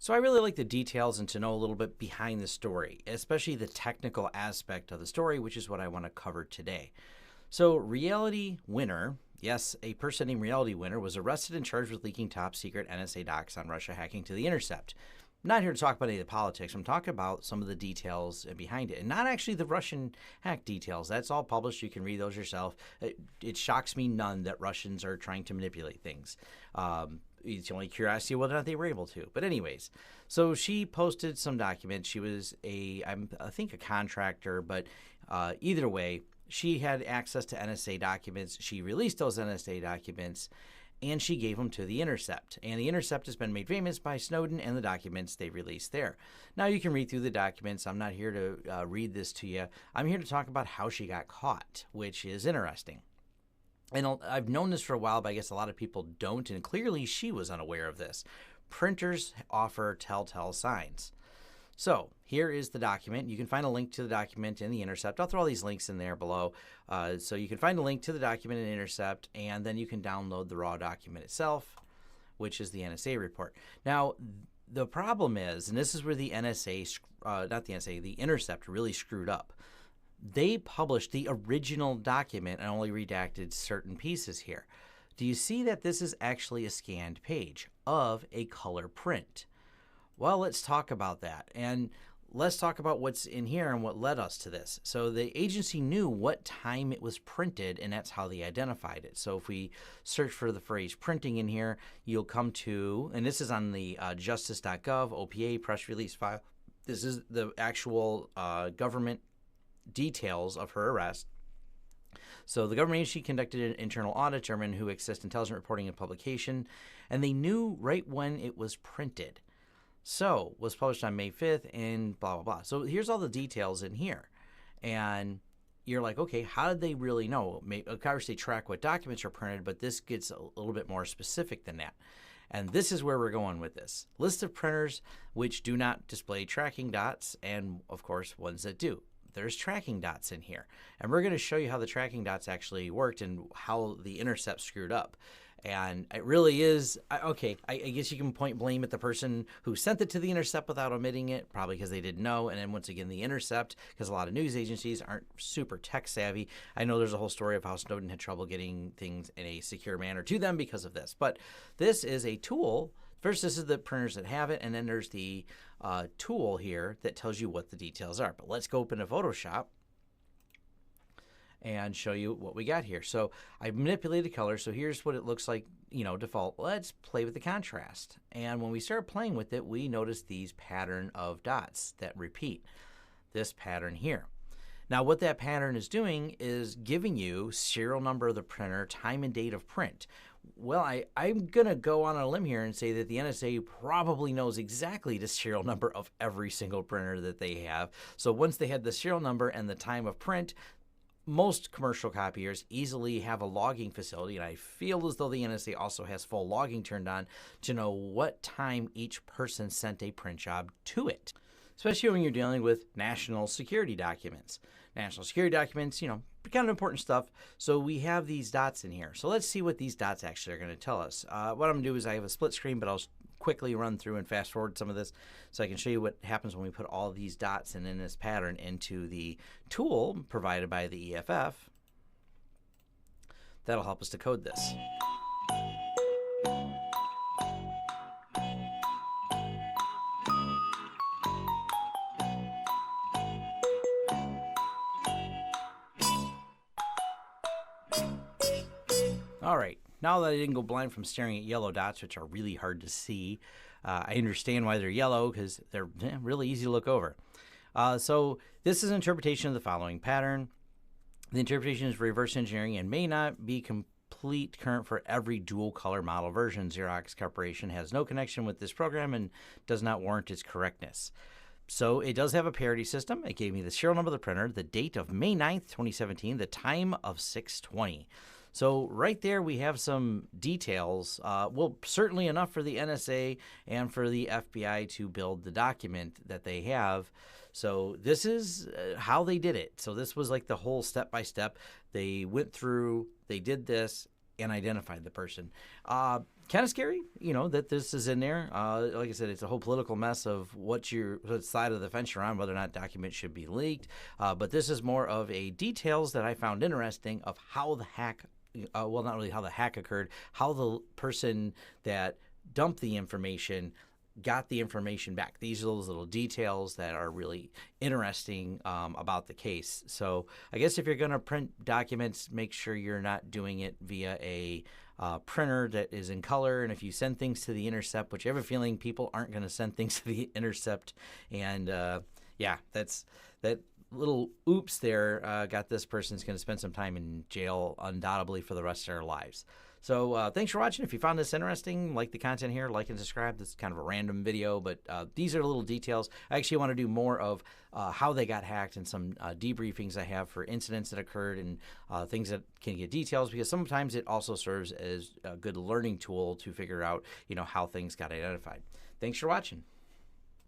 So I really like the details and to know a little bit behind the story, especially the technical aspect of the story, which is what I want to cover today. So Reality Winner, yes, a person named Reality Winner, was arrested and charged with leaking top secret NSA docs on Russia hacking to the Intercept. I'm not here to talk about any of the politics. I'm talking about some of the details behind it, and not actually the Russian hack details. That's all published. You can read those yourself. It shocks me none that Russians are trying to manipulate things. It's only curiosity whether or not they were able to. But anyways, so she posted some documents. She was I think a contractor, but either way, she had access to NSA documents. She released those NSA documents, and she gave them to the Intercept. And the Intercept has been made famous by Snowden and the documents they released there. Now you can read through the documents. I'm not here to read this to you. I'm here to talk about how she got caught, which is interesting. And I've known this for a while, but I guess a lot of people don't, and clearly she was unaware of this. Printers offer telltale signs. So here is the document. You can find a link to the document in the Intercept. I'll throw all these links in there below. So you can find a link to the document in Intercept, and then you can download the raw document itself, which is the NSA report. Now, the problem is, and this is where the the Intercept really screwed up. They published the original document and only redacted certain pieces here. Do you see that this is actually a scanned page of a color print? Well, let's talk about that. And let's talk about what's in here and what led us to this. So the agency knew what time it was printed, and that's how they identified it. So if we search for the phrase printing in here, you'll come to, and this is on the justice.gov OPA press release file. This is the actual government details of her arrest. So the government agency conducted an internal audit, determined who accessed intelligent reporting and publication, and they knew right when it was printed. So was published on May 5th and blah, blah, blah. So here's all the details in here. And you're like, okay, how did they really know? Of course, they track what documents are printed, but this gets a little bit more specific than that. And this is where we're going with this. List of printers which do not display tracking dots, and of course, ones that do. There's tracking dots in here. And we're going to show you how the tracking dots actually worked and how the Intercept screwed up. And it really is, okay, I guess you can point blame at the person who sent it to the Intercept without omitting it, probably because they didn't know. And then once again, the Intercept, because a lot of news agencies aren't super tech savvy. I know there's a whole story of how Snowden had trouble getting things in a secure manner to them because of this. But this is a tool. First, this is the printers that have it, and then there's the tool here that tells you what the details are. But let's go open a Photoshop and show you what we got here. So I manipulated color. So here's what it looks like, default. Let's play with the contrast. And when we start playing with it, we notice these pattern of dots that repeat. This pattern here. Now what that pattern is doing is giving you serial number of the printer, time and date of print. Well, I'm going to go on a limb here and say that the NSA probably knows exactly the serial number of every single printer that they have. So once they had the serial number and the time of print, most commercial copiers easily have a logging facility, and I feel as though the NSA also has full logging turned on to know what time each person sent a print job to it, especially when you're dealing with national security documents. National security documents, kind of important stuff. So we have these dots in here. So let's see what these dots actually are going to tell us. What I'm going to do is I have a split screen, but I'll quickly run through and fast forward some of this so I can show you what happens when we put all these dots in this pattern into the tool provided by the EFF. That'll help us to code this. All right, now that I didn't go blind from staring at yellow dots, which are really hard to see, I understand why they're yellow because they're really easy to look over. So this is an interpretation of the following pattern. The interpretation is reverse engineering and may not be complete current for every dual color model version. Xerox Corporation has no connection with this program and does not warrant its correctness. So it does have a parity system. It gave me the serial number of the printer, the date of May 9th, 2017, the time of 6:20. So right there we have some details, well, certainly enough for the NSA and for the FBI to build the document that they have. So this is how they did it. So this was like the whole step-by-step. They went through, they did this, and identified the person. Kind of scary, that this is in there. Like I said, it's a whole political mess of what side of the fence you're on, whether or not documents should be leaked. But this is more of a details that I found interesting of how the hack, well, not really how the hack occurred, how the person that dumped the information got the information back. These are those little details that are really interesting about the case. So I guess if you're going to print documents, make sure you're not doing it via a printer that is in color. And if you send things to the Intercept, which I have a feeling people aren't going to send things to the Intercept. And that little oops there got this person's going to spend some time in jail undoubtedly for the rest of their lives. So thanks for watching. If you found this interesting, like the content here, like and subscribe. This is kind of a random video, but these are little details. I actually want to do more of how they got hacked and some debriefings I have for incidents that occurred and things that can get details, because sometimes it also serves as a good learning tool to figure out, how things got identified. Thanks for watching.